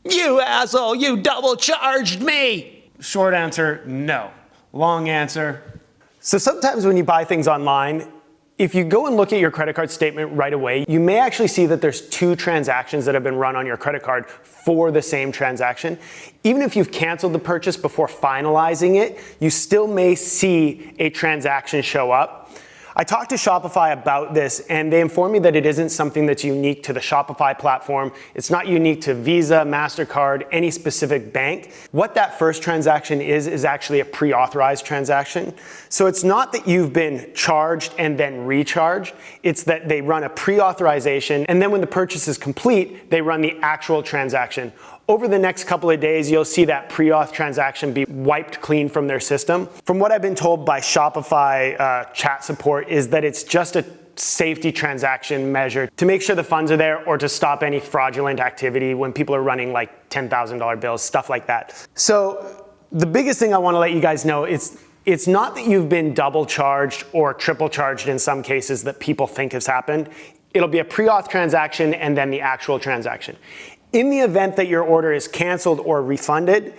You asshole, you double charged me. Short answer, no. Long answer. So sometimes when you buy things online, if you go and look at your credit card statement right away, you may actually see that there's 2 transactions that have been run on your credit card for the same transaction. Even if you've canceled the purchase before finalizing it, you still may see a transaction show up. I talked to Shopify about this, and they informed me that it isn't something that's unique to the Shopify platform. It's not unique to Visa, MasterCard, any specific bank. What that first transaction is actually a pre-authorized transaction. So it's not that you've been charged and then recharged. It's that they run a pre-authorization, and then when the purchase is complete, they run the actual transaction. Over the next couple of days, you'll see that pre-auth transaction be wiped clean from their system. From what I've been told by Shopify chat support is that it's just a safety transaction measure to make sure the funds are there or to stop any fraudulent activity when people are running like $10,000 bills, stuff like that. So the biggest thing I want to let you guys know is it's not that you've been double charged or triple charged in some cases that people think has happened. It'll be a pre-auth transaction and then the actual transaction. In the event that your order is canceled or refunded,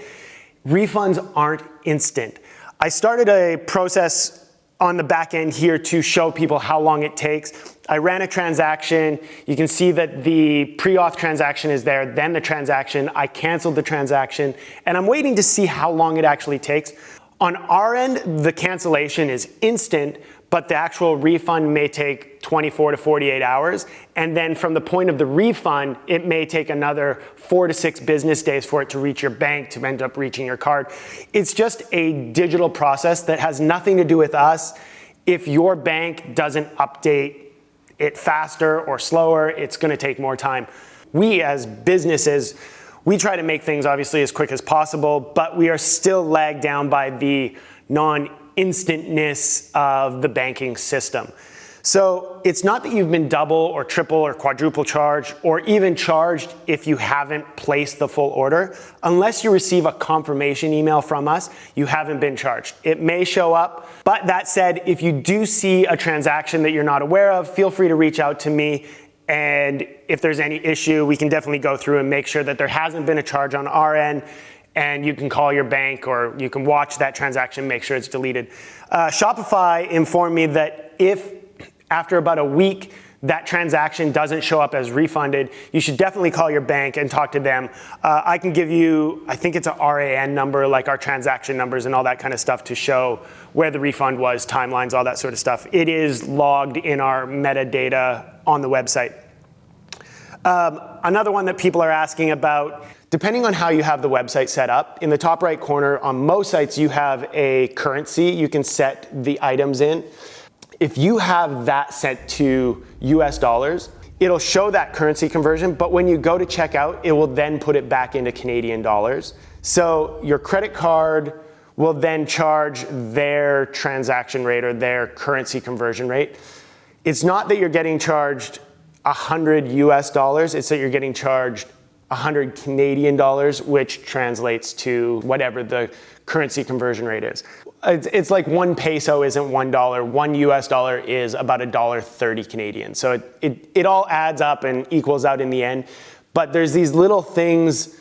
refunds aren't instant. I started a process on the back end here to show people how long it takes. I ran a transaction. You can see that the pre-auth transaction is there, then the transaction. I canceled the transaction, and I'm waiting to see how long it actually takes. On our end, the cancellation is instant, but the actual refund may take 24 to 48 hours. And then from the point of the refund, it may take another 4 to 6 business days for it to reach your bank, to end up reaching your card. It's just a digital process that has nothing to do with us. If your bank doesn't update it faster or slower, it's gonna take more time. We as businesses, we try to make things obviously as quick as possible, but we are still lagged down by the non-instantness of the banking system. So it's not that you've been double or triple or quadruple charged or even charged if you haven't placed the full order. Unless you receive a confirmation email from us, you haven't been charged. It may show up, but that said, if you do see a transaction that you're not aware of, feel free to reach out to me. And if there's any issue, we can definitely go through and make sure that there hasn't been a charge on our end, and you can call your bank or you can watch that transaction, make sure it's deleted. Shopify informed me that if after about a week that transaction doesn't show up as refunded, you should definitely call your bank and talk to them. I can give you, I think it's a RAN number, like our transaction numbers and all that kind of stuff to show where the refund was, timelines, all that sort of stuff. It is logged in our metadata on the website. Another one that people are asking about, depending on how you have the website set up, in the top right corner on most sites you have a currency you can set the items in. If you have that set to US dollars, it'll show that currency conversion, but when you go to checkout, it will then put it back into Canadian dollars. So your credit card will then charge their transaction rate or their currency conversion rate. It's not that you're getting charged 100 US dollars, it's that you're getting charged 100 Canadian dollars, which translates to whatever the currency conversion rate is. It's like 1 peso isn't $1, 1 US dollar is about $1.30 Canadian. So it all adds up and equals out in the end. But there's these little things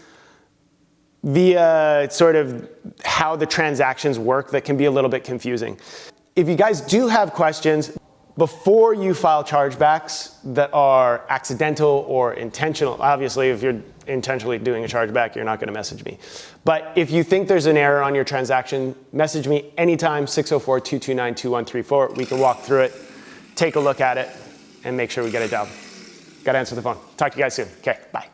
via sort of how the transactions work that can be a little bit confusing. If you guys do have questions, before you file chargebacks that are accidental or intentional, obviously if you're intentionally doing a chargeback, you're not going to message me. But if you think there's an error on your transaction, message me anytime, 604-229-2134. We can walk through it, take a look at it, and make sure we get it down. Got to answer the phone. Talk to you guys soon. Okay, bye.